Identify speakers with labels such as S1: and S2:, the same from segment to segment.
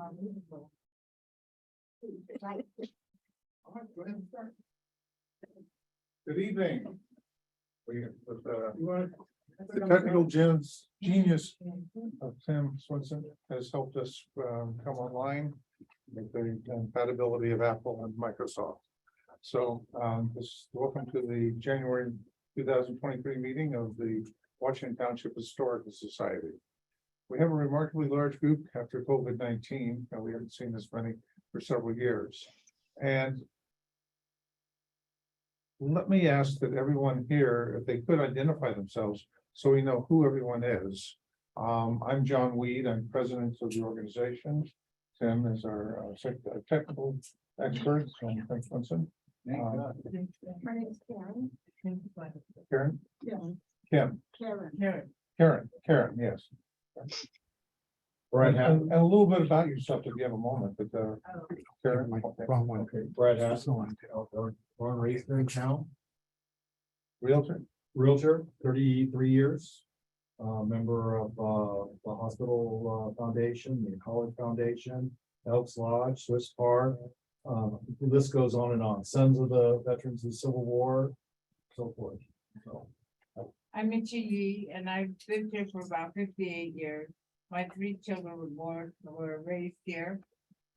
S1: All right, go ahead and start. Good evening. The technical genius of Tim Swinson has helped us come online with the compatibility of Apple and Microsoft. So welcome to the January 2023 meeting of the Washington Township Historical Society. We have a remarkably large group after COVID-19, and we haven't seen this many for several years. And let me ask that everyone here, if they could identify themselves, so we know who everyone is. I'm John Weed. I'm president of the organization. Tim is our technical expert. Thank Swinson.
S2: My name is Karen.
S1: Karen?
S2: Yeah.
S1: Karen. Karen, yes.
S3: Brad
S1: And a little bit about yourself if you have a moment, but Karen.
S3: Wrong one. Okay. Brad Hassel, born and raised here in town. Realtor, 33 years. Member of the hospital foundation, the college foundation, Elks Lodge, Swiss Park. The list goes on and on. Sons of the Veterans of the Civil War, so forth. So,
S4: I'm Mitchie Yee, and I've lived here for about 58 years. My 3 children were raised here.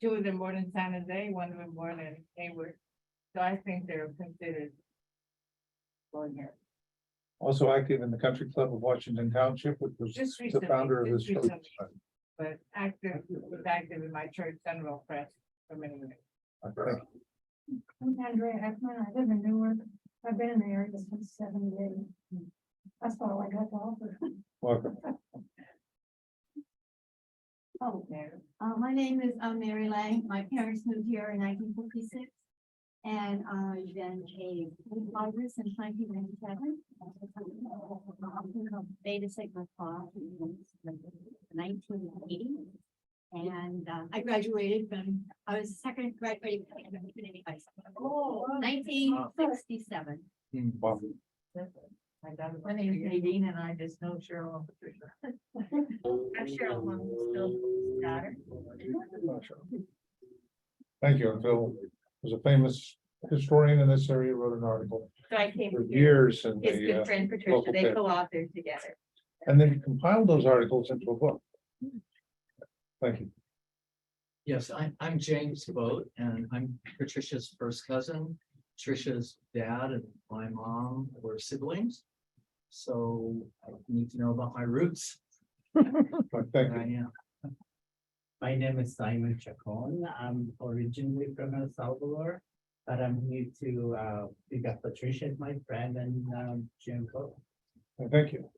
S4: 2 of them born in San Jose, 1 of them born in Hayward. So I think they're considered born here.
S1: Also active in the Country Club of Washington Township, which was
S4: Just
S1: the
S4: recently,
S1: founder of this.
S4: just recently. But was active in my church, Sunwell Press, for many years.
S1: Okay.
S2: I'm Andrea Ekman. I live in Newark. I've been in the area since 78. That's about all I got to offer.
S1: Welcome.
S5: Oh, my name is Mary Lang. My parents moved here in 1956, and I've been a fighter since 1997. Beta Sigma Tau in 1980, and I graduated from. I was second graduating from community high school. 1967.
S1: Wow.
S4: My name is Nadine, and I just know Cheryl and Patricia.
S5: I'm Cheryl Longstill's daughter.
S1: Thank you. And Phil was a famous historian in this area, wrote an article
S5: So I came
S1: for
S5: here.
S1: years in
S5: His
S1: the
S5: good friend Patricia,
S1: local
S5: they
S1: paper.
S5: co-authored together.
S1: And then compiled those articles into a book. Thank you.
S6: Yes, I'm James Boat, and I'm Patricia's first cousin. Patricia's dad and my mom were siblings. So I need to know about my roots.
S1: Thank
S6: Where I
S1: you.
S6: am.
S7: My name is Simon Chacon. I'm originally from El Salvador, but I'm here to we got Patricia, my friend, and Jim Cook.
S1: Thank you.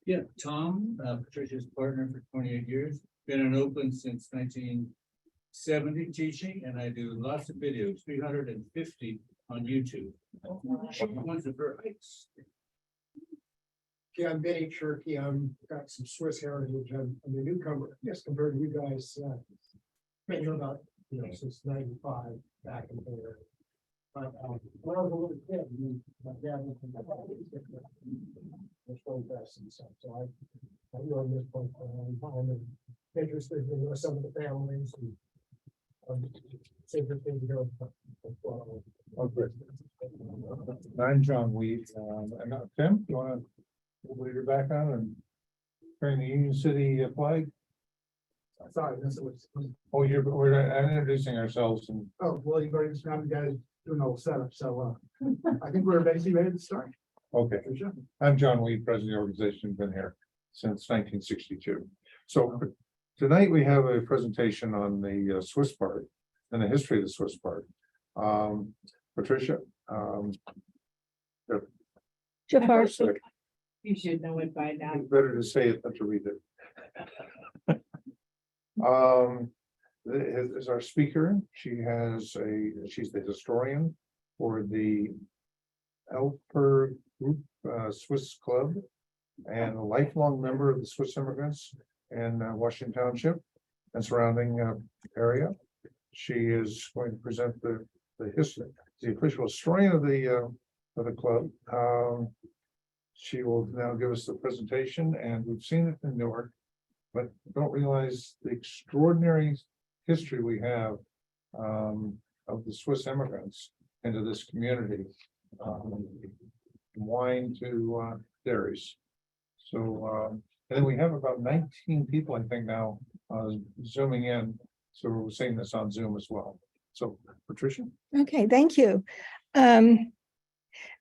S8: Yeah, Tom, Patricia's partner for 28 years, been in Oakland since 1970 teaching, and I do lots of videos, 350 on YouTube. Ones of her hikes.
S3: yeah, I'm Benny Cherky. I'm got some Swiss heritage. I'm a newcomer, yes, compared to you guys. Been here about, since 95 back in there. But when I was a little kid, my dad was from the best and stuff. So I learned this point for a long time and interested in some of the families and favorite thing to go.
S1: Oh, great. I'm John Weed. And Tim, you want to leave your background and carrying the Union City flag?
S3: Sorry, this was.
S1: Oh, we're introducing ourselves and
S3: Oh, well, you've already described the guys doing all the setup, so I think we're basically ready to start.
S1: okay.
S3: For sure.
S1: I'm John Weed, president of the organization, been here since 1962. So tonight we have a presentation on the Swiss part and the history of the Swiss part. Patricia.
S4: Schaffarczyk. You should know it by now.
S1: It's better to say it than to read it. Is our speaker. She's the historian for the Aelper Gruppe Swiss Club and a lifelong member of the Swiss immigrants in Washington Township and surrounding area. She is going to present the history, the official historian of the club. She will now give us the presentation, and we've seen it in Newark. but don't realize the extraordinary history we have of the Swiss immigrants into this community. um, Wine to dairies. So, and then we have about 19 people, I think now, zooming in. So we're seeing this on Zoom as well. So Patricia?
S9: Okay, thank you.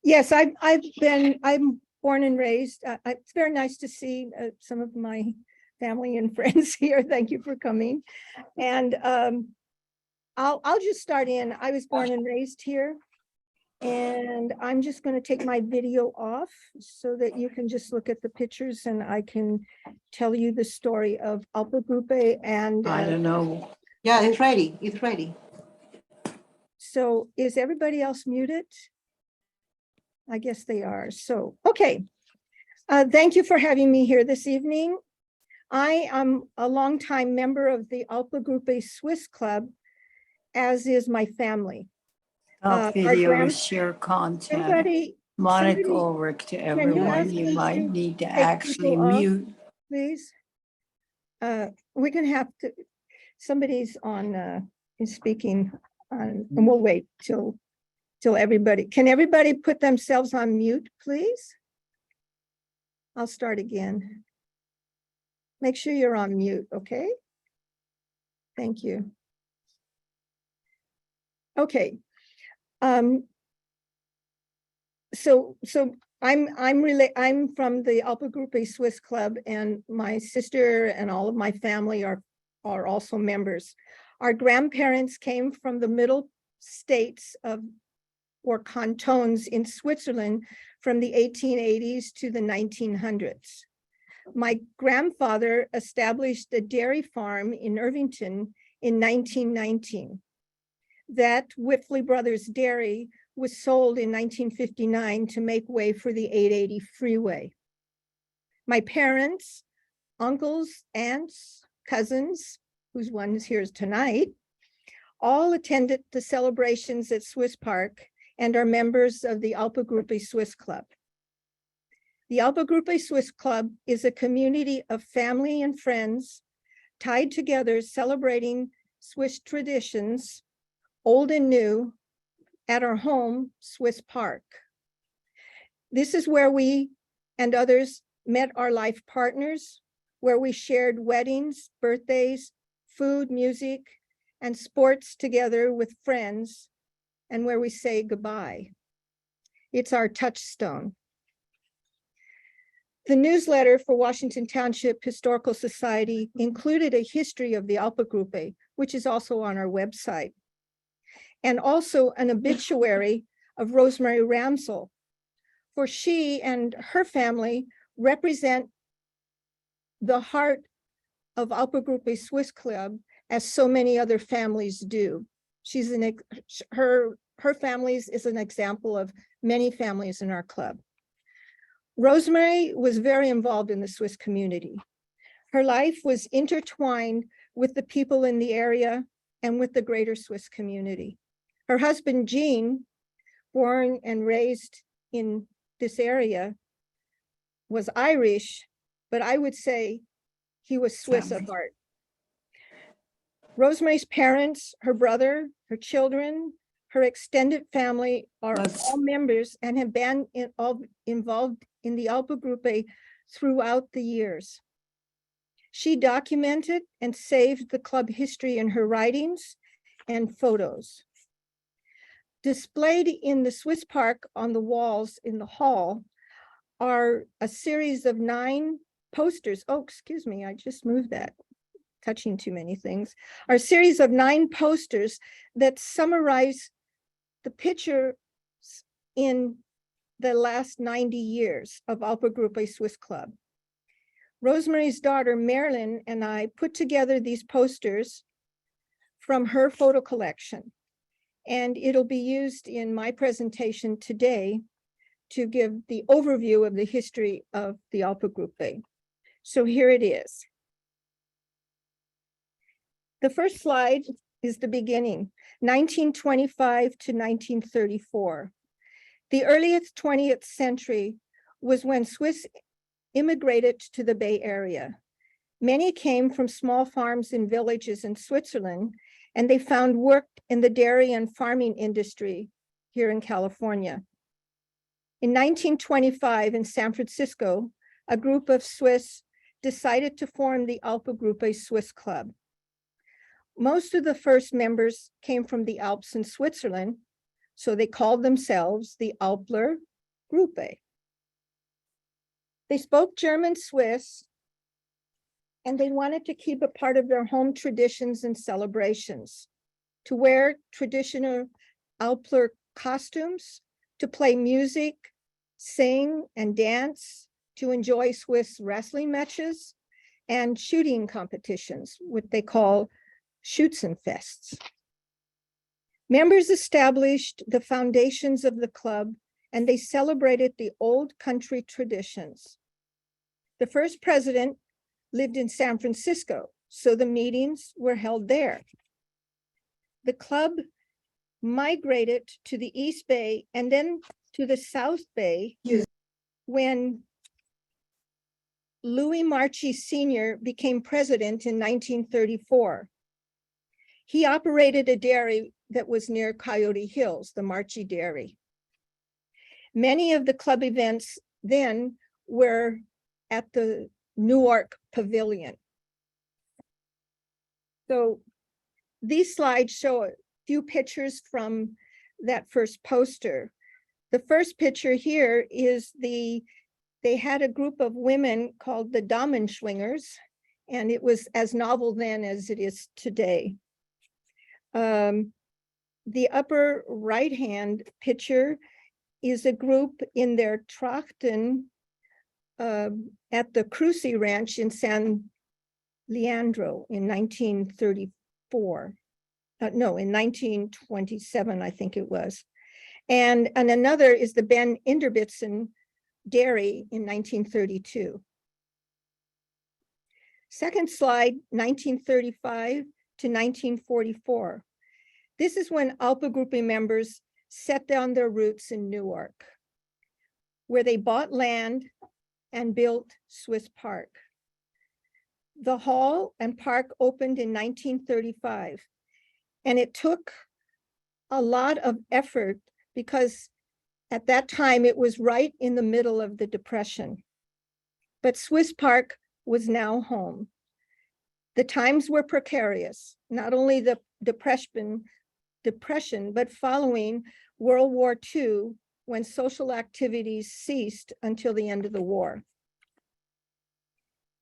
S9: Yes, I'm born and raised. It's very nice to see some of my family and friends here. Thank you for coming. And I'll just start in. I was born and raised here. And I'm just going to take my video off so that you can just look at the pictures and I can tell you the story of Aelper Gruppe and.
S10: I don't know. Yeah, it's ready. It's ready.
S9: So is everybody else muted? I guess they are. So, okay. Thank you for having me here this evening. I am a longtime member of the Aelper Gruppe Swiss Club, as is my family.
S10: Stop video, share content.
S9: Somebody,
S10: Monica Ulrich to everyone. You might need to actually mute.
S9: please. We can have to, somebody's on, is speaking on, and we'll wait till everybody, can everybody put themselves on mute, please? I'll start again. Make sure you're on mute, okay? Thank you. Okay. So I'm from the Aelper Gruppe Swiss Club, and my sister and all of my family are also members. Our grandparents came from the middle states or cantons in Switzerland from the 1880s to the 1900s. My grandfather established a dairy farm in Irvington in 1919. That Whiffley Brothers Dairy was sold in 1959 to make way for the 880 freeway. My parents, uncles, aunts, cousins, whose one is here tonight, all attended the celebrations at Swiss Park and are members of the Aelper Gruppe Swiss Club. The Aelper Gruppe Swiss Club is a community of family and friends tied together celebrating Swiss traditions, old and new, at our home, Swiss Park. This is where we and others met our life partners, where we shared weddings, birthdays, food, music, and sports together with friends, and where we say goodbye. It's our touchstone. The newsletter for Washington Township Historical Society included a history of the Aelper Gruppe, which is also on our website, and also an obituary of Rosemary Ramsell, for she and her family represent the heart of Aelper Gruppe Swiss Club, as so many other families do. Her family is an example of many families in our club. Rosemary was very involved in the Swiss community. Her life was intertwined with the people in the area and with the greater Swiss community. Her husband, Jean, born and raised in this area, was Irish, but I would say he was Swiss at heart. Rosemary's parents, her brother, her children, her extended family are all members and have been involved in the Aelper Gruppe throughout the years. She documented and saved the club history in her writings and photos. Displayed in the Swiss Park on the walls in the hall are a series of 9 posters. Oh, excuse me, I just moved that. Touching too many things. Are a series of 9 posters that summarize the pictures in the last 90 years of Aelper Gruppe Swiss Club. Rosemary's daughter, Marilyn, and I put together these posters from her photo collection, and it'll be used in my presentation today to give the overview of the history of the Aelper Gruppe. So here it is. The first slide is the beginning, 1925 to 1934. The earliest 20th century was when Swiss immigrated to the Bay Area. Many came from small farms and villages in Switzerland, and they found work in the dairy and farming industry here in California. In 1925 in San Francisco, a group of Swiss decided to form the Aelper Gruppe Swiss Club. Most of the first members came from the Alps in Switzerland, so they called themselves the Aelper Gruppe. They spoke German Swiss, and they wanted to keep a part of their home traditions and celebrations, to wear traditional Aelper costumes, to play music, sing and dance, to enjoy Swiss wrestling matches and shooting competitions, what they call Schützenfests. Members established the foundations of the club, and they celebrated the old country traditions. The first president lived in San Francisco, so the meetings were held there. The club migrated to the East Bay and then to the South Bay when Louis Marchi Sr. became president in 1934. He operated a dairy that was near Coyote Hills, the Marchi Dairy. Many of the club events then were at the Newark Pavilion. So these slides show a few pictures from that first poster. The first picture here is they had a group of women called the Damenschwingers, and it was as novel then as it is today. The upper right-hand picture is a group in their Trachten at the Crucy Ranch in San Leandro in 1934. No, in 1927, I think it was. And another is the Ben Inderbitzen Dairy in 1932. Second slide, 1935 to 1944. This is when Aelper Gruppe members set down their roots in Newark, where they bought land and built Swiss Park. The hall and park opened in 1935, and it took a lot of effort because at that time it was right in the middle of the Depression. But Swiss Park was now home. The times were precarious, not only the depression, but following World War II, when social activities ceased until the end of the war.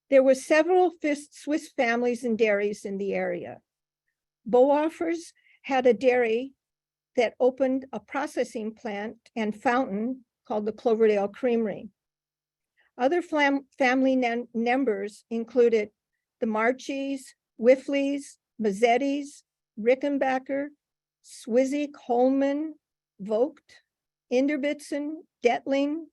S9: There were several Swiss families and dairies in the area. Bohoffers had a dairy that opened a processing plant and fountain called the Cloverdale Creamery. Other family members included the Marchis, Whiffleys, Mazzettis, Rickenbacker, Swizik, Holman, Vogt, Inderbitzen, Detling,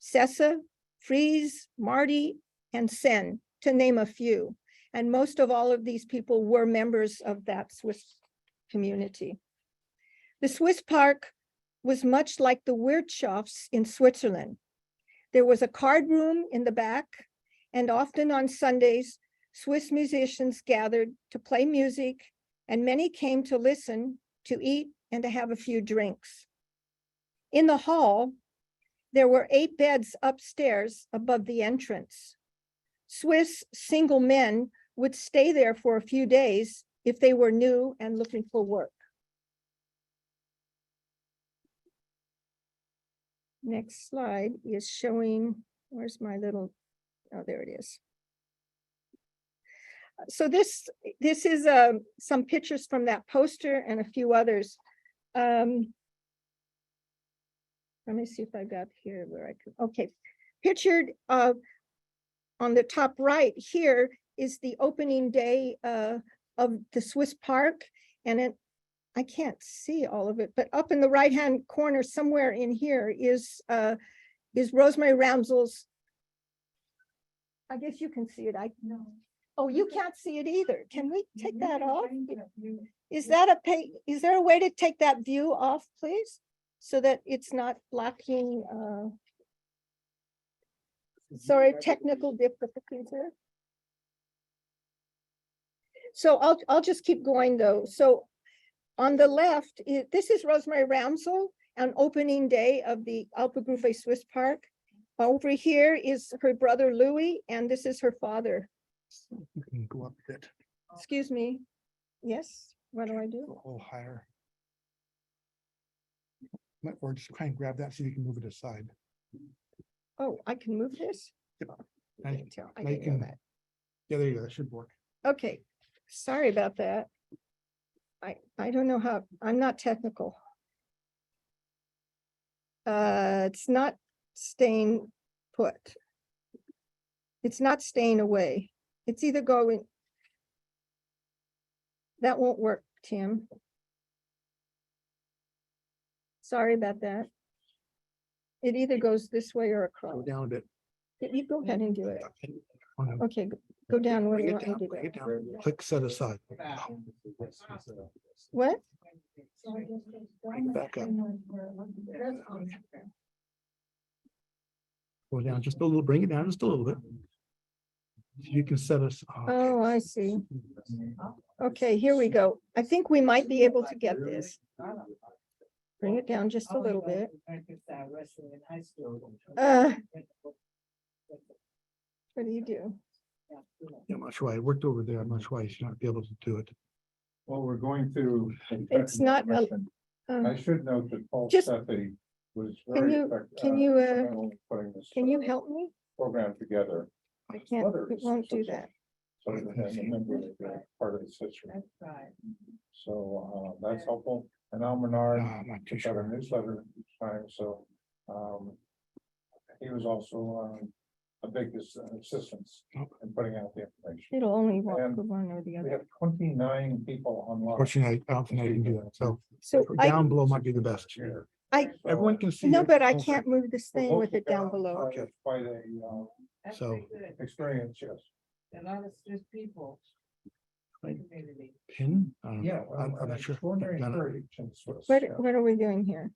S9: Sessa, Fries, Marty, and Sen, to name a few. And most of all of these people were members of that Swiss community. The Swiss Park was much like the Wirtschafts in Switzerland. There was a card room in the back, and often on Sundays, Swiss musicians gathered to play music, and many came to listen, to eat, and to have a few drinks. In the hall, there were 8 beds upstairs above the entrance. Swiss single men would stay there for a few days if they were new and looking for work. Next slide is showing, where's my little, oh, there it is. So this is some pictures from that poster and a few others. Let me see if I got here where I could, okay. Pictured on the top right here is the opening day of the Swiss Park, and I can't see all of it, but up in the right-hand corner somewhere in here is Rosemary Ramsel's. I guess you can see it. No. Oh, you can't see it either. Can we take that off? Is there a way to take that view off, please? So that it's not blocking, sorry, technical difficulties here. So I'll just keep going though. So on the left, this is Rosemary Ramsel on opening day of the Aelper Gruppe Swiss Park. Over here is her brother Louis, and this is her father.
S11: You can go up a bit,
S9: Excuse me. Yes, what do I do?
S11: go a little higher. Or just try and grab that so you can move it aside.
S9: Oh, I can move this?
S11: Yep.
S9: I
S11: Now
S9: can't tell. I
S11: now you
S9: didn't know
S11: can- Yeah, there you go. That should work.
S9: that. Okay, sorry about that. I don't know how, I'm not technical. It's not staying put. It's not staying away. It's either going. That won't work, Tim. Sorry about that. It either goes this way or
S11: Go
S9: across.
S11: down a bit.
S9: You go ahead and do it.
S11: On them.
S9: Okay, go down. What do
S11: Bring
S9: you
S11: it
S9: want me
S11: down,
S9: to
S11: bring it
S9: do?
S11: down. Click set aside.
S9: What?
S11: Bring it back up. Go down just a little, bring it down just a little bit. You can set us.
S9: Oh, I see. Okay, here we go. I think we might be able to get this. Bring it down just a little bit. What do you do?
S11: I'm not sure why it worked over there. I'm not sure why you should not be able to do it.
S1: Well, we're going to.
S9: It's not a-
S1: I should note that Paul
S9: Just-
S1: Steffi was
S9: Can
S1: very
S9: you-
S1: effective.
S9: can you,
S1: Putting this.
S9: Can you help me?
S1: Program together.
S9: I can't, it won't do that.
S1: So that they remember that part of this history.
S4: That's right.
S1: So that's helpful. And Al Menard
S11: I'm not too
S1: puts out
S11: sure.
S1: a newsletter each time, so he was also a big assistance in putting out the information.
S9: It'll only work
S1: And
S9: for one or the
S1: We
S9: other.
S1: have 29 people online.
S11: Fortunately, I don't think I can do that. So
S9: So
S11: down below might be the best. Everyone can see.
S9: no,
S11: it.
S9: but I can't move this thing with it down below.
S1: Okay, quite a
S4: That's
S11: So-
S4: pretty good.
S1: experience, yes.
S4: A lot of Swiss people.
S11: Right.
S4: Community.
S11: Pin? I don't know.
S1: Yeah.
S11: I'm not sure.
S1: Extraordinary
S11: No, no,
S1: courage in Swiss,
S9: What,
S1: yeah.
S9: what are we doing here?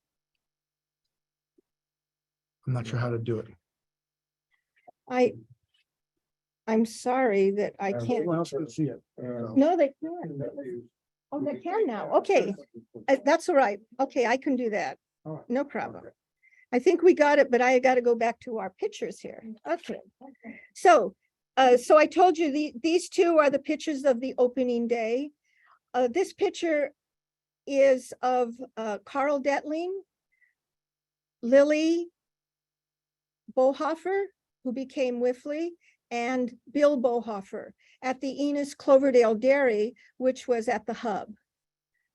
S11: I'm not sure how to do it.
S9: I'm sorry that I can't.
S11: Everyone else can see it.
S9: No, they can't. Oh, they can now. Okay, that's all right. Okay, I can do that.
S1: All right.
S9: No problem. I think we got it, but I got to go back to our pictures here. Okay. So, so I told you these two are the pictures of the opening day. This picture is of Carl Detling, Lily Bohofer, who became Whiffley, and Bill Bohofer at the Enos Cloverdale Dairy, which was at the hub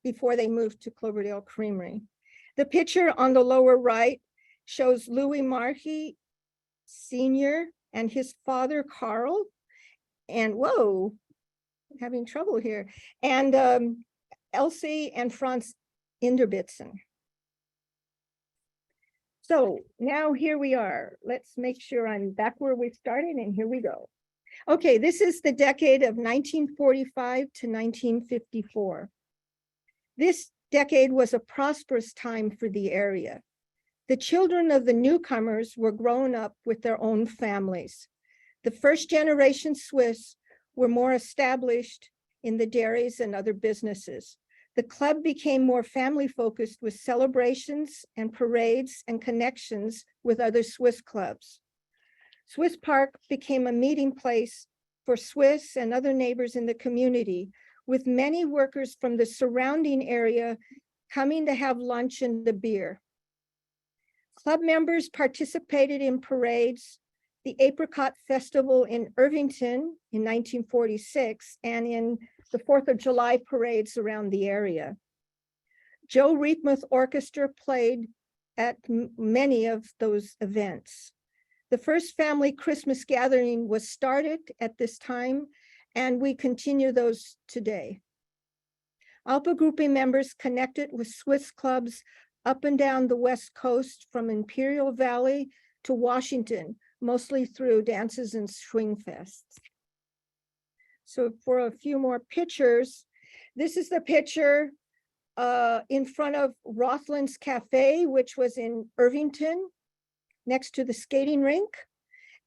S9: before they moved to Cloverdale Creamery. The picture on the lower right shows Louis Markey Sr. and his father, Carl, and whoa, having trouble here, and Elsie and Franz Inderbitzen. So now here we are. Let's make sure I'm back where we started, and here we go. Okay, this is the decade of 1945 to 1954. This decade was a prosperous time for the area. The children of the newcomers were grown up with their own families. The first generation Swiss were more established in the dairies and other businesses. The club became more family focused with celebrations and parades and connections with other Swiss clubs. Swiss Park became a meeting place for Swiss and other neighbors in the community, with many workers from the surrounding area coming to have lunch and a beer. Club members participated in parades, the Apricot Festival in Irvington in 1946, and in the 4th of July parades around the area. Joe Reepmuth Orchestra played at many of those events. The first family Christmas gathering was started at this time, and we continue those today. Aelper Gruppe members connected with Swiss clubs up and down the West Coast from Imperial Valley to Washington, mostly through dances and swing fests. So for a few more pictures, this is the picture in front of Rothland's Cafe, which was in Irvington, next to the skating rink.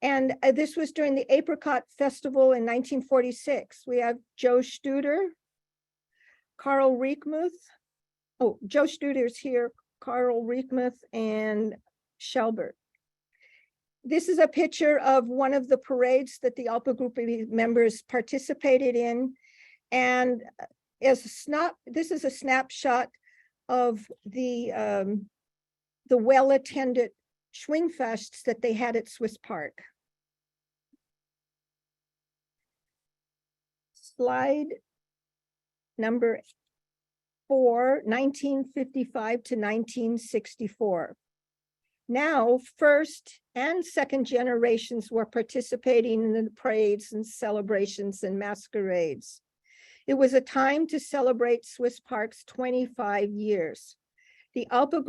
S9: And this was during the Apricot Festival in 1946. We have Joe Studer, Carl Riekmuth. Oh, Joe Studer's here, Carl Riekmuth and Shelbert. This is a picture of one of the parades that the Aelper Gruppe members participated in. And this is a snapshot of the well-attended Schwingfests that they had at Swiss Park. Slide number 4, 1955 to 1964. Now, first and second generations were participating in the parades and celebrations and masquerades. It was a time to celebrate Swiss Park's 25 years. The Aelper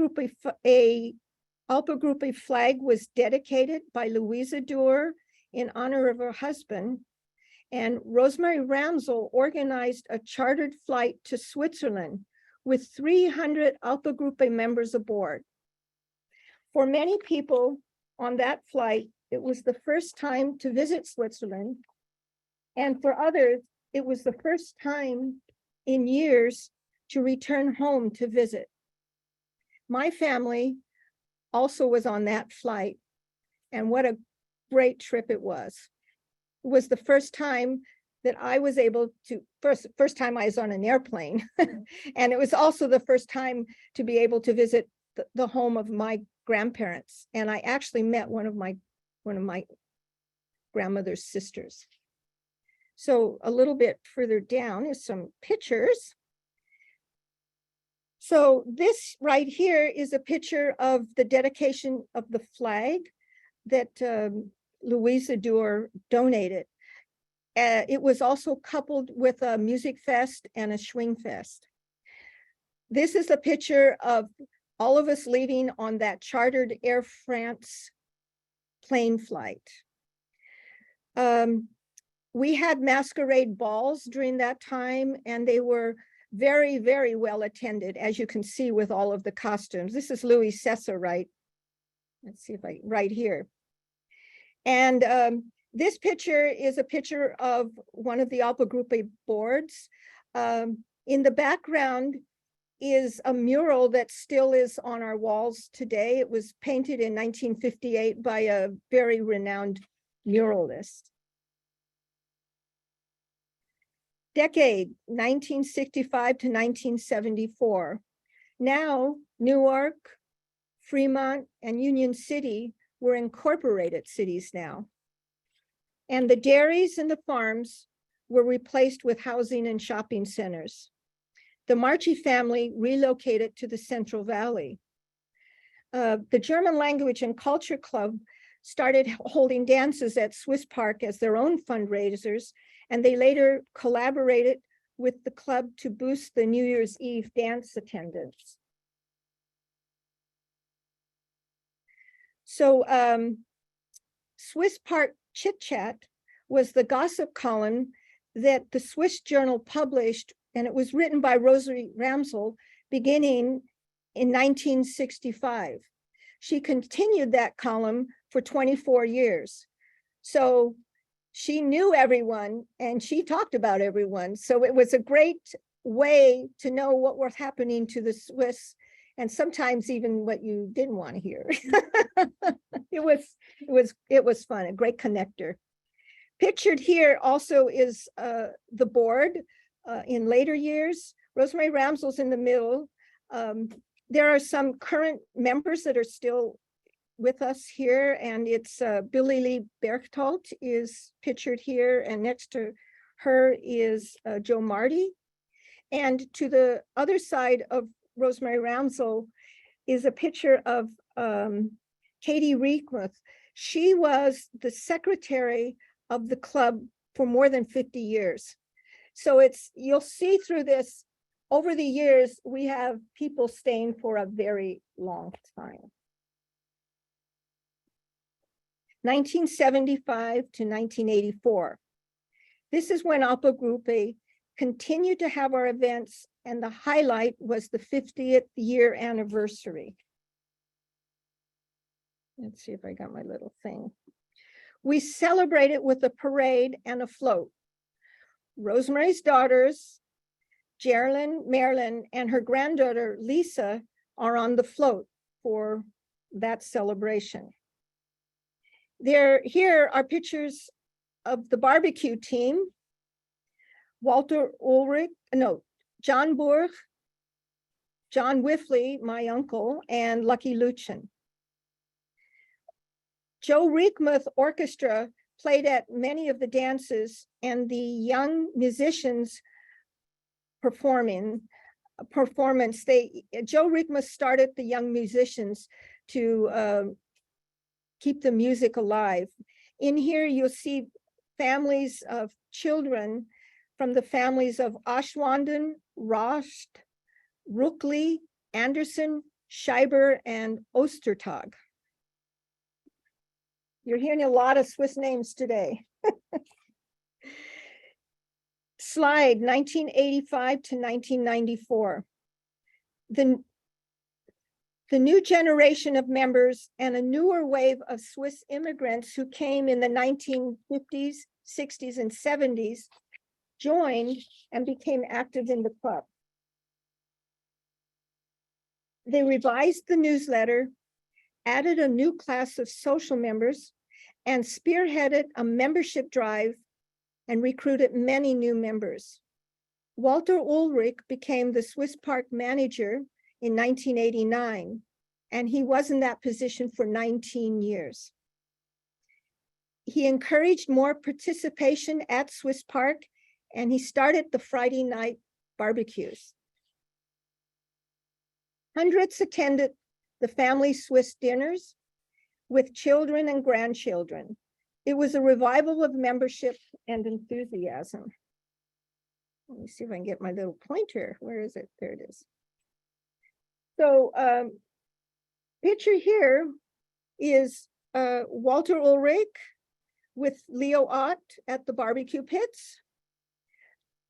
S9: Gruppe flag was dedicated by Louisa Duer in honor of her husband, and Rosemary Ramsel organized a chartered flight to Switzerland with 300 Aelper Gruppe members aboard. For many people on that flight, it was the first time to visit Switzerland, and for others, it was the first time in years to return home to visit. My family also was on that flight, and what a great trip it was. It was the first time that I was able to, first time I was on an airplane, and it was also the first time to be able to visit the home of my grandparents. And I actually met one of my grandmother's sisters. So a little bit further down is some pictures. So this right here is a picture of the dedication of the flag that Louisa Duer donated. It was also coupled with a music fest and a Schwingfest. This is a picture of all of us leaving on that chartered Air France plane flight. We had masquerade balls during that time, and they were very, very well attended, as you can see with all of the costumes. This is Louis Sessa, right? Let's see if right here. And this picture is a picture of one of the Aelper Gruppe boards. In the background is a mural that still is on our walls today. It was painted in 1958 by a very renowned muralist. Decade 1965 to 1974. Now, Newark, Fremont, and Union City were incorporated cities now. And the dairies and the farms were replaced with housing and shopping centers. The Marchi family relocated to the Central Valley. The German Language and Culture Club started holding dances at Swiss Park as their own fundraisers, and they later collaborated with the club to boost the New Year's Eve dance attendance. So Swiss Park Chit Chat was the gossip column that the Swiss Journal published, and it was written by Rosemary Ramsel beginning in 1965. She continued that column for 24 years. So she knew everyone and she talked about everyone. So it was a great way to know what was happening to the Swiss, and sometimes even what you didn't want to hear. It was fun, a great connector. Pictured here also is the board in later years. Rosemary Ramsel's in the middle. There are some current members that are still with us here, and it's Billy Lee Berchtold is pictured here, and next to her is Joe Marty. And to the other side of Rosemary Ramsel is a picture of Katie Riekmuth. She was the secretary of the club for more than 50 years. So you'll see through this, over the years, we have people staying for a very long time. 1975 to 1984. This is when Aelper Gruppe continued to have our events, and the highlight was the 50th year anniversary. Let's see if I got my little thing. We celebrate it with a parade and a float. Rosemary's daughters, Geraldine, Marilyn, and her granddaughter, Lisa, are on the float for that celebration. Here are pictures of the barbecue team. Walter Ulrich, no, John Burg, John Whiffley, my uncle, and Lucky Luchin. Joe Reekmuth Orchestra played at many of the dances, and the young musicians performance. Joe Reekmuth started the young musicians to keep the music alive. In here, you'll see families of children from the families of Aschwanden, Rost, Ruckli, Anderson, Scheiber, and Ostertag. You're hearing a lot of Swiss names today. Slide 1985 to 1994. The new generation of members and a newer wave of Swiss immigrants who came in the 1950s, 60s, and 70s joined and became active in the club. They revised the newsletter, added a new class of social members, and spearheaded a membership drive and recruited many new members. Walter Ulrich became the Swiss Park manager in 1989, and he was in that position for 19 years. He encouraged more participation at Swiss Park, and he started the Friday night barbecues. Hundreds attended the family Swiss dinners with children and grandchildren. It was a revival of membership and enthusiasm. Let me see if I can get my little pointer. Where is it? There it is. So picture here is Walter Ulrich with Leo Ott at the barbecue pits.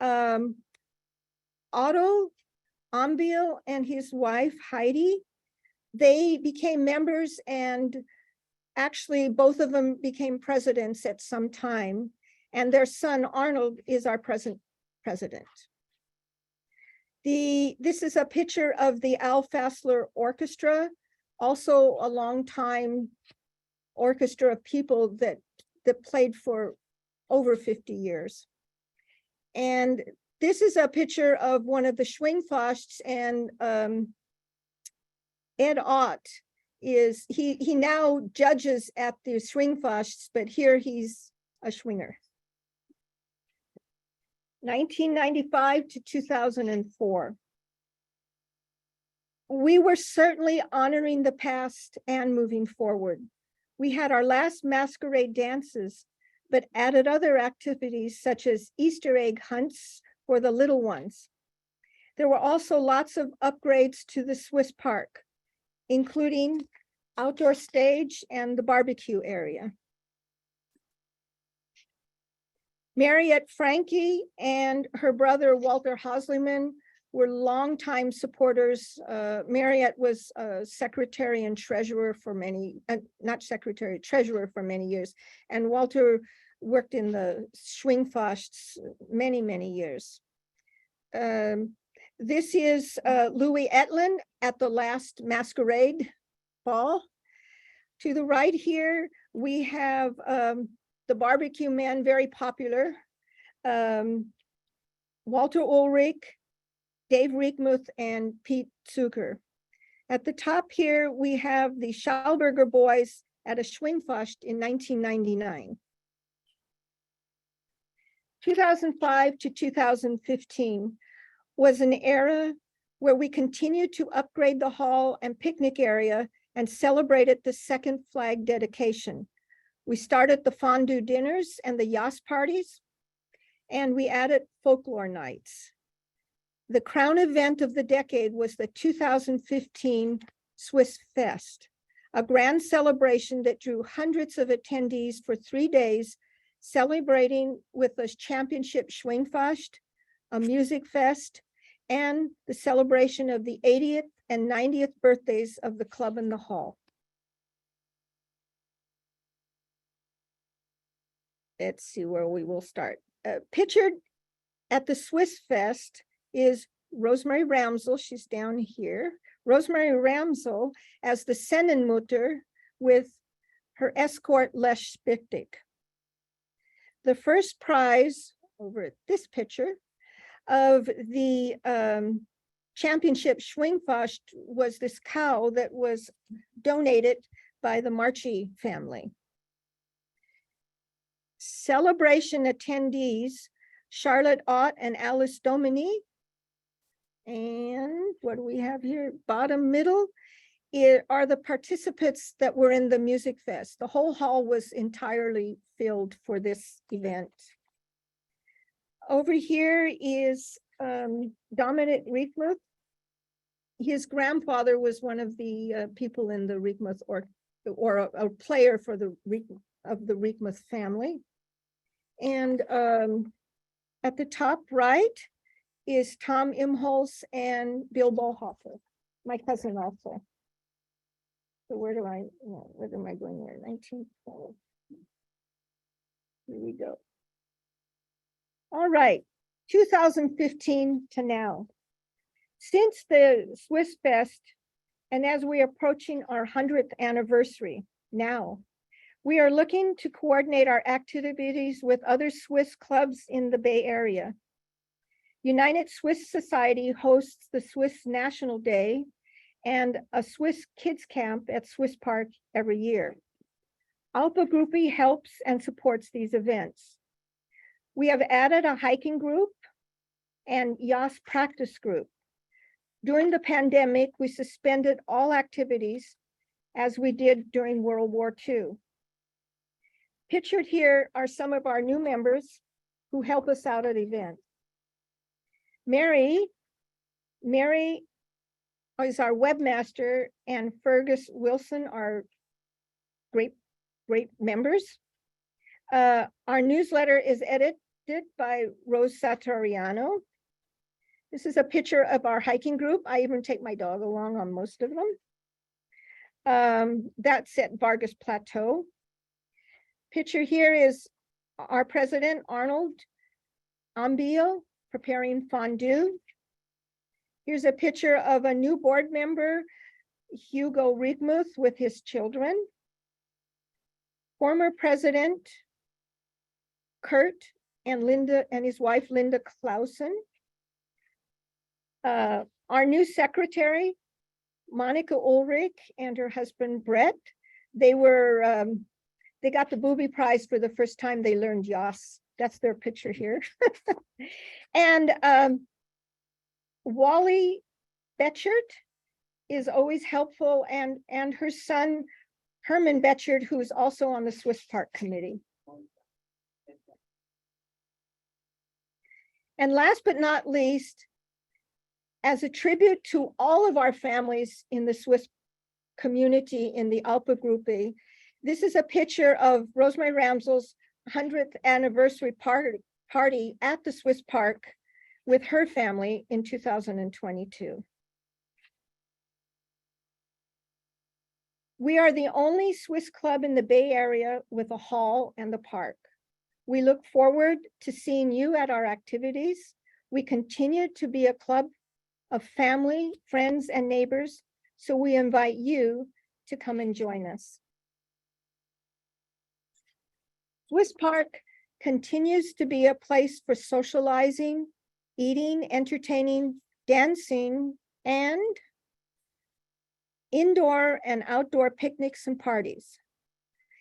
S9: Otto Ambiel and his wife Heidi, they became members, and actually both of them became presidents at some time, and their son Arnold is our present president. This is a picture of the Al Fassler Orchestra, also a long time orchestra of people that played for over 50 years. And this is a picture of one of the Schwingfasts, and Ed Ott is, he now judges at the Schwingfasts, but here he's a Schwinger. 1995 to 2004. We were certainly honoring the past and moving forward. We had our last masquerade dances, but added other activities such as Easter egg hunts for the little ones. There were also lots of upgrades to the Swiss Park, including outdoor stage and the barbecue area. Mariette Franke and her brother Walter Hosliman were longtime supporters. Mariette was secretary and treasurer for many, treasurer for many years. And Walter worked in the Schwingfasts many, many years. This is Louis Etlin at the last masquerade ball. To the right here, we have the barbecue men, very popular. Walter Ulrich, Dave Reekmuth, and Pete Zucker. At the top here, we have the Schallberger boys at a Schwingfast in 1999. 2005 to 2015 was an era where we continued to upgrade the hall and picnic area and celebrated the second flag dedication. We started the fondue dinners and the yas parties, and we added folklore nights. The crown event of the decade was the 2015 Swiss Fest, a grand celebration that drew hundreds of attendees for 3 days, celebrating with a championship Schwingfast, a music fest, and the celebration of the 80th and 90th birthdays of the club and the hall. let's see where we will start. Pictured at the Swiss Fest is Rosemary Ramsel. She's down here. Rosemary Ramsel as the Sennenmutter with her escort Les Spichtig. The first prize over at this picture of the championship Schwingfest was this cow that was donated by the Marchi family. Celebration attendees, Charlotte Ott and Alice Domini. And what do we have here? Bottom middle are the participants that were in the Music Fest. The whole hall was entirely filled for this event. Over here is Dominic Riekmuth. His grandfather was one of the people in the Riekmuth or a player for the Riekmuth family. And at the top right is Tom Imholz and Bill Bohoffer, my cousin also. So where am I going there? 1912. Here we go. All right, 2015 to now. Since the Swiss Fest, and as we are approaching our 100th anniversary now, we are looking to coordinate our activities with other Swiss clubs in the Bay Area. United Swiss Society hosts the Swiss National Day and a Swiss Kids Camp at Swiss Park every year. Aelper Gruppe helps and supports these events. We have added a hiking group and YAS practice group. During the pandemic, we suspended all activities as we did during World War II. Pictured here are some of our new members who help us out at events. Mary is our webmaster, and Fergus Wilson are great members. Our newsletter is edited by Rose Satariano. This is a picture of our hiking group. I even take my dog along on most of them. That's at Vargas Plateau. Picture here is our president, Arnold Ambiel, preparing fondue. Here's a picture of a new board member, Hugo Riekmuth, with his children. Former president, Kurt, and Linda and his wife, Linda Clausen. Our new secretary, Monica Ulrich, and her husband, Brett. They got the booby prize for the first time they learned Yas. That's their picture here. And Wally Betchert is always helpful, and her son, Herman Betchert, who is also on the Swiss Park Committee. And last but not least, as a tribute to all of our families in the Swiss community in the Aelper Gruppe, this is a picture of Rosemary Ramsel's 100th anniversary party at the Swiss Park with her family in 2022. We are the only Swiss club in the Bay Area with a hall and the park. We look forward to seeing you at our activities. We continue to be a club of family, friends, and neighbors, so we invite you to come and join us. Swiss Park continues to be a place for socializing, eating, entertaining, dancing, and indoor and outdoor picnics and parties.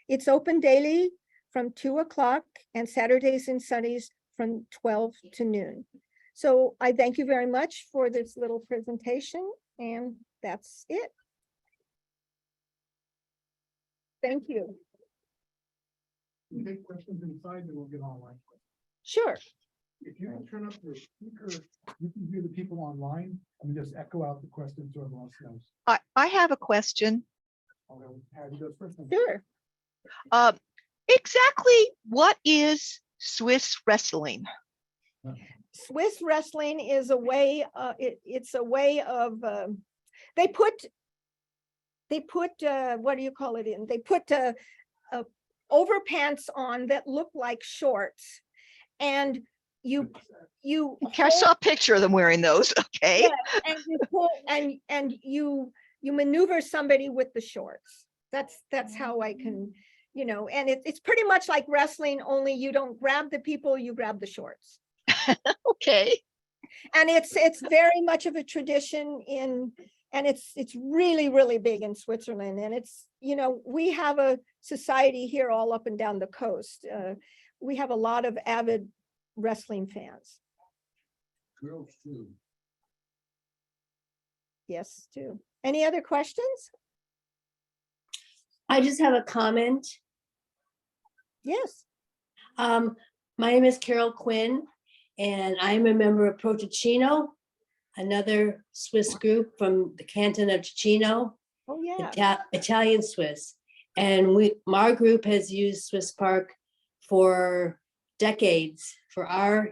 S9: It's open daily from 2 o'clock and Saturdays and Sundays from 12 to noon. So I thank you very much for this little presentation, and that's it. Thank you.
S11: We take questions inside, then we'll get online.
S9: Sure.
S11: If you can turn up your speaker, you can hear the people online and just echo out the questions so everyone else knows.
S12: I have a question.
S11: Patty goes first.
S9: Sure.
S12: Exactly what is Swiss wrestling?
S9: Swiss wrestling is a way, it's a way of, they put, what do you call it in? They put overpants on that look like shorts. And you
S12: Okay, I saw a picture of them wearing those, okay?
S9: yeah, and you pull and you maneuver somebody with the shorts. That's how I can, you know, and it's pretty much like wrestling, only you don't grab the people, you grab the shorts.
S12: Okay,
S9: And it's very much of a tradition and it's really, really big in Switzerland. And it's, you know, we have a society here all up and down the coast. We have a lot of avid wrestling fans.
S8: Girls too.
S9: Yes, too. Any other questions?
S13: I just have a comment.
S9: Yes.
S13: My name is Carol Quinn, and I'm a member of Pro Ticino, another Swiss group from the canton of Ticino,
S9: Oh, yeah.
S13: Italian Swiss. And our group has used Swiss Park for decades for our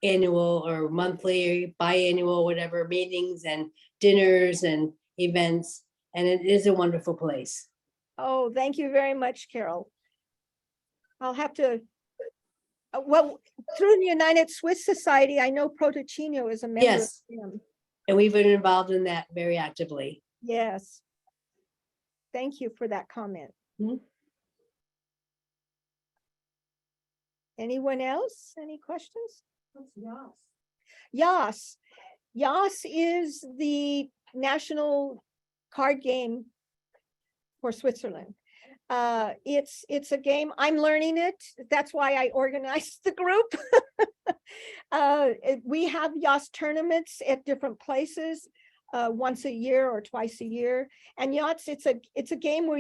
S13: annual or monthly or biannual, whatever, meetings and dinners and events. And it is a wonderful place.
S9: Oh, thank you very much, Carol. I'll have to, well, through the United Swiss Society, I know Pro Ticino is a member of
S13: Yes.
S9: them.
S13: And we've been involved in that very actively.
S9: Yes. Thank you for that comment.
S13: Mhm.
S9: Anyone else? Any questions?
S2: What's Yas?
S9: Yas. Yas is the national card game for Switzerland. It's a game, I'm learning it. That's why I organized the group. We have Yas tournaments at different places, once a year or twice a year. And Yachts, it's a game where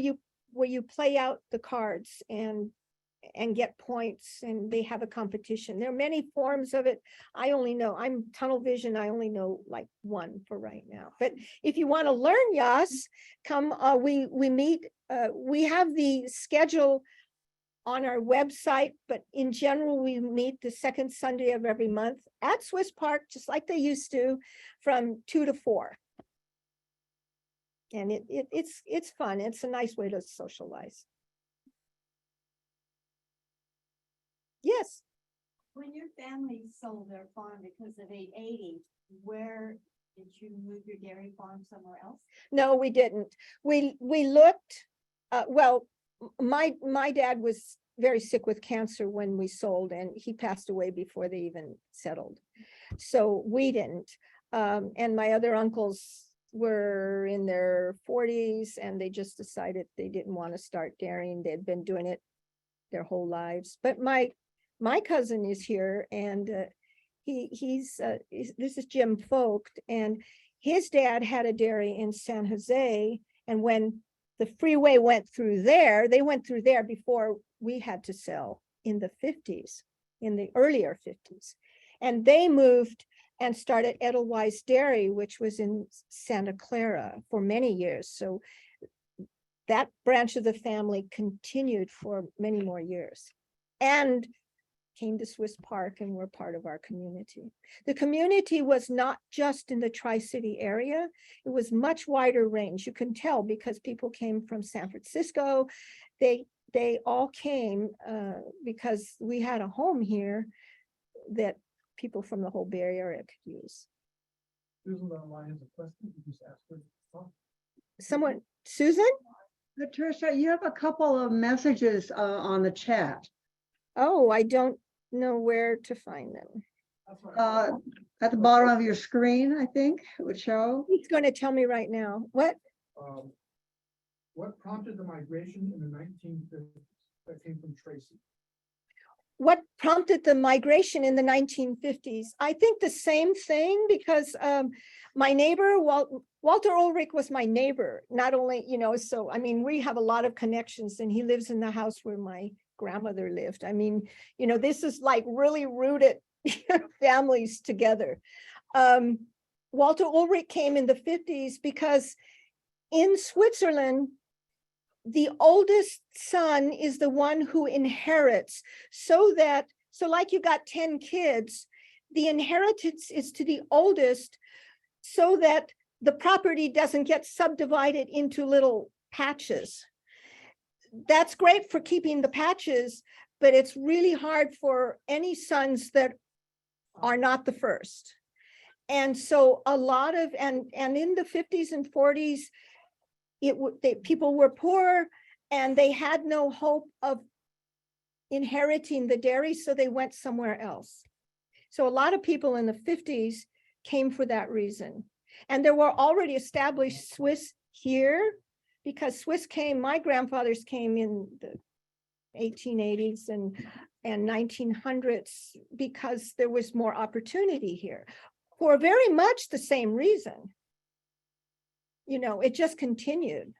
S9: you play out the cards and get points, and they have a competition. There are many forms of it. I only know, I'm tunnel vision, I only know like one for right now. But if you want to learn Yas, come, we meet, we have the schedule on our website, but in general, we meet the second Sunday of every month at Swiss Park, just like they used to, from 2 to 4. And it's fun. It's a nice way to socialize. Yes.
S5: When your family sold their farm because of 880, where did you move your dairy farm somewhere else?
S9: No, we didn't. We looked, well, my dad was very sick with cancer when we sold, and he passed away before they even settled. So we didn't. And my other uncles were in their 40s, and they just decided they didn't want to start dairying. They'd been doing it their whole lives. But my cousin is here, and this is Jim Vogt, and his dad had a dairy in San Jose. And when the freeway went through there, they went through there before we had to sell in the 50s, in the earlier 50s. And they moved and started Edelweiss Dairy, which was in Santa Clara for many years. So that branch of the family continued for many more years and came to Swiss Park and were part of our community. The community was not just in the Tri-City area. It was much wider range. You can tell because people came from San Francisco. They all came because we had a home here that people from the whole Bay Area could use.
S11: Susan online has a question. You just ask her to talk.
S9: Someone, Susan?
S14: Patricia, you have a couple of messages on the chat.
S9: Oh, I don't know where to find them.
S14: At the bottom of your screen, I think it would show.
S9: He's going to tell me right now. What?
S11: What prompted the migration in the 1950s? That came from Tracy.
S9: What prompted the migration in the 1950s? I think the same thing, because my neighbor, Walter Ulrich was my neighbor, not only, you know, so, I mean, we have a lot of connections, and he lives in the house where my grandmother lived. I mean, you know, this is like really rooted families together. Walter Ulrich came in the 50s because in Switzerland, the oldest son is the one who inherits, so like you got 10 kids, the inheritance is to the oldest, so that the property doesn't get subdivided into little patches. that's great for keeping the patches, but it's really hard for any sons that are not the first. And so a lot of, and in the 50s and 40s, people were poor and they had no hope of inheriting the dairy, so they went somewhere else. So a lot of people in the 50s came for that reason. And there were already established Swiss here, because Swiss came, my grandfathers came in the 1880s and 1900s because there was more opportunity here for very much the same reason. You know, it just continued.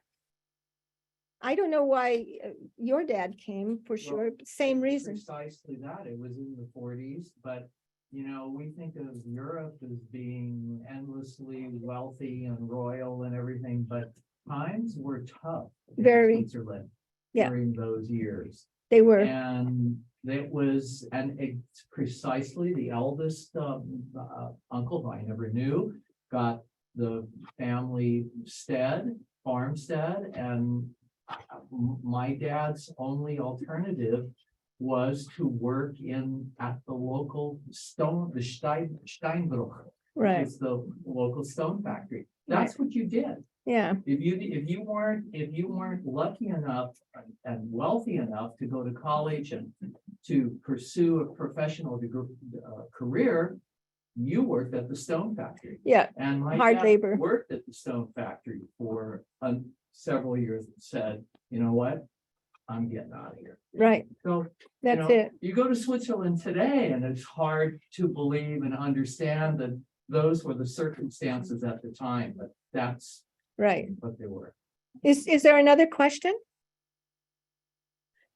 S9: I don't know why your dad came for sure, but same reason.
S6: Precisely that, it was in the 40s, but you know, we think of Europe as being endlessly wealthy and royal and everything, but times were tough in
S9: Very.
S6: Switzerland
S9: Yeah.
S6: during those years.
S9: They were.
S6: And it's precisely the eldest uncle who I never knew got the family farmstead, and my dad's only alternative was to work at the local Steinbruch,
S9: Right.
S6: which is the local stone factory. That's what you did.
S9: Yeah.
S6: If you weren't lucky enough and wealthy enough to go to college and to pursue a professional career, you worked at the stone factory.
S9: Yeah.
S6: And my
S9: Hard
S6: dad
S9: labor.
S6: worked at the stone factory for several years and said, you know what? I'm getting out of here.
S9: Right.
S6: So
S9: That's it.
S6: you go to Switzerland today and it's hard to believe and understand that those were the circumstances at the time, but that's
S9: Right.
S6: what they were.
S9: Is there another question?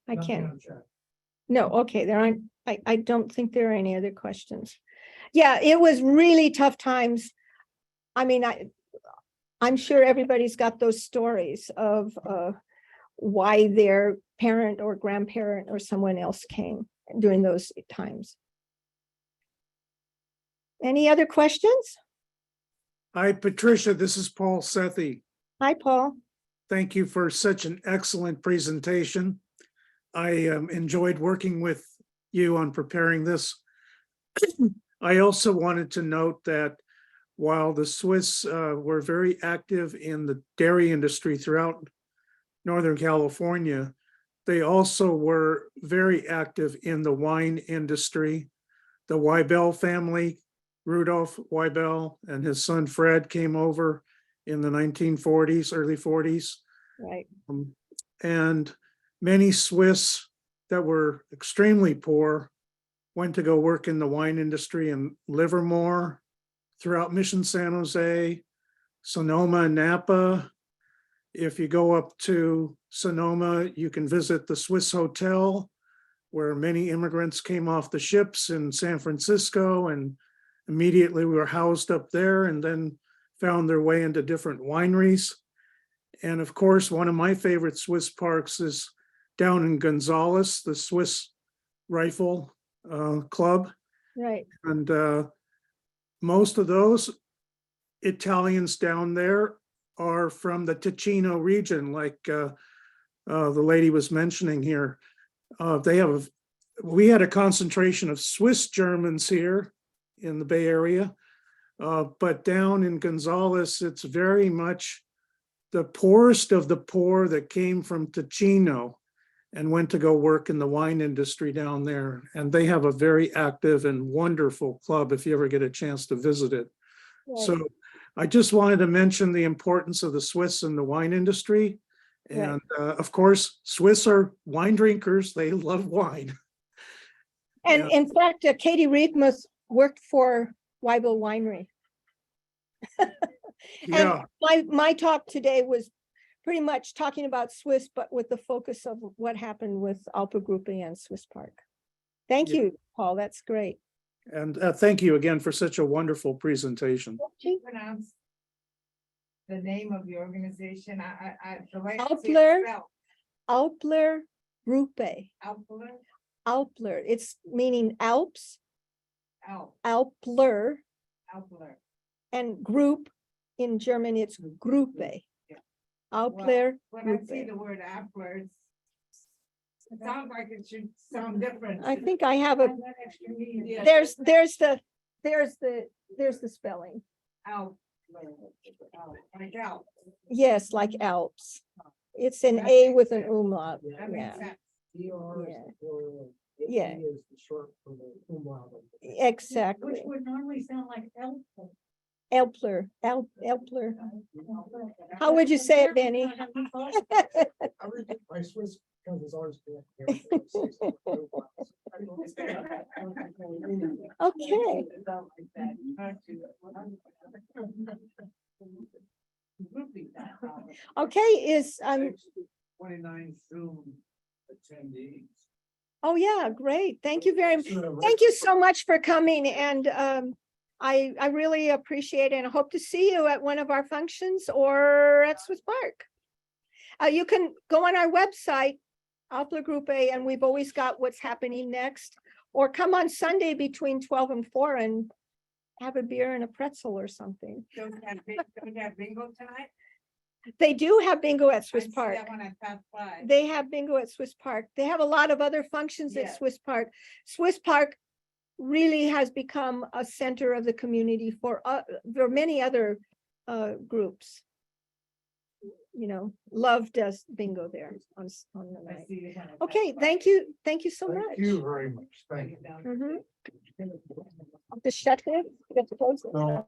S9: I
S6: Nothing
S9: can't.
S6: on chat.
S9: No, okay, there aren't, I don't think there are any other questions. Yeah, it was really tough times. I mean, I'm sure everybody's got those stories of why their parent or grandparent or someone else came during those times. Any other questions?
S11: Hi, Patricia, this is Paul Sethi.
S9: Hi, Paul.
S11: Thank you for such an excellent presentation. I enjoyed working with you on preparing this. I also wanted to note that while the Swiss were very active in the dairy industry throughout Northern California, they also were very active in the wine industry. The Weibel family, Rudolph Weibel and his son Fred, came over in the 1940s, early 40s.
S9: Right.
S11: And many Swiss that were extremely poor went to go work in the wine industry in Livermore, throughout Mission San Jose, Sonoma, and Napa. If you go up to Sonoma, you can visit the Swiss Hotel, where many immigrants came off the ships in San Francisco, and immediately we were housed up there and then found their way into different wineries. And of course, one of my favorite Swiss parks is down in Gonzales, the Swiss Rifle Club.
S9: Right.
S11: And most of those Italians down there are from the Ticino region, like the lady was mentioning here. We had a concentration of Swiss Germans here in the Bay Area, but down in Gonzales, it's very much the poorest of the poor that came from Ticino and went to go work in the wine industry down there. And they have a very active and wonderful club if you ever get a chance to visit it.
S9: Right.
S11: So I just wanted to mention the importance of the Swiss in the wine industry. And of course, Swiss are wine drinkers. They love wine.
S9: And in fact, Katie Reedmuth worked for Weibel Winery.
S11: Yeah.
S9: And my talk today was pretty much talking about Swiss, but with the focus of what happened with Aelper Gruppe and Swiss Park. Thank
S11: Yeah.
S9: you, Paul. That's great.
S11: And thank you again for such a wonderful presentation.
S4: Pronounce the name of your organization. The way it's
S9: Aelper,
S4: spelled.
S9: Aelper Gruppe.
S4: Aelper.
S9: Aelper. It's meaning Alps.
S4: Al.
S9: Aelper.
S4: Aelper.
S9: And group in German, it's Gruppe. Aelper
S4: When I see
S9: Gruppe.
S4: the word Aelper, it's It sounds like it should sound different.
S9: I think I have a,
S2: Add that extra E.
S4: Yeah.
S9: there's the spelling.
S4: Out. Like out.
S9: Yes, like Alps. It's an A with an umlaut.
S4: That makes
S9: Yeah,
S4: sense.
S9: Yeah.
S3: Is the short for the umlaut.
S2: Which
S9: exactly.
S2: would normally sound like elf.
S9: Elpler, Elpler. How would you say it, Benny?
S3: My Swiss cousins always.
S9: Okay, okay, is,
S8: 29 Zoom attendees.
S9: oh yeah, great. Thank you very, thank you so much for coming and I really appreciate it and I hope to see you at one of our functions or at Swiss Park. You can go on our website, Aelper Gruppe, and we've always got what's happening next. Or come on Sunday between 12 and 4 and have a beer and a pretzel or something.
S4: Don't have bingo tonight?
S9: They do have bingo at
S4: I
S9: Swiss
S4: see
S9: Park.
S4: that when I passed by.
S9: They have bingo at Swiss Park. They have a lot of other functions at
S4: Yeah.
S9: Swiss Park. Swiss Park really has become a center of the community for many other groups. You know, Love does bingo there on the
S4: I
S9: night.
S4: see it when I pass
S9: Okay,
S4: by.
S9: thank you so much.
S1: Thank you very much. Thank you.
S9: Mhm. The shut it. You have to close it.
S1: No,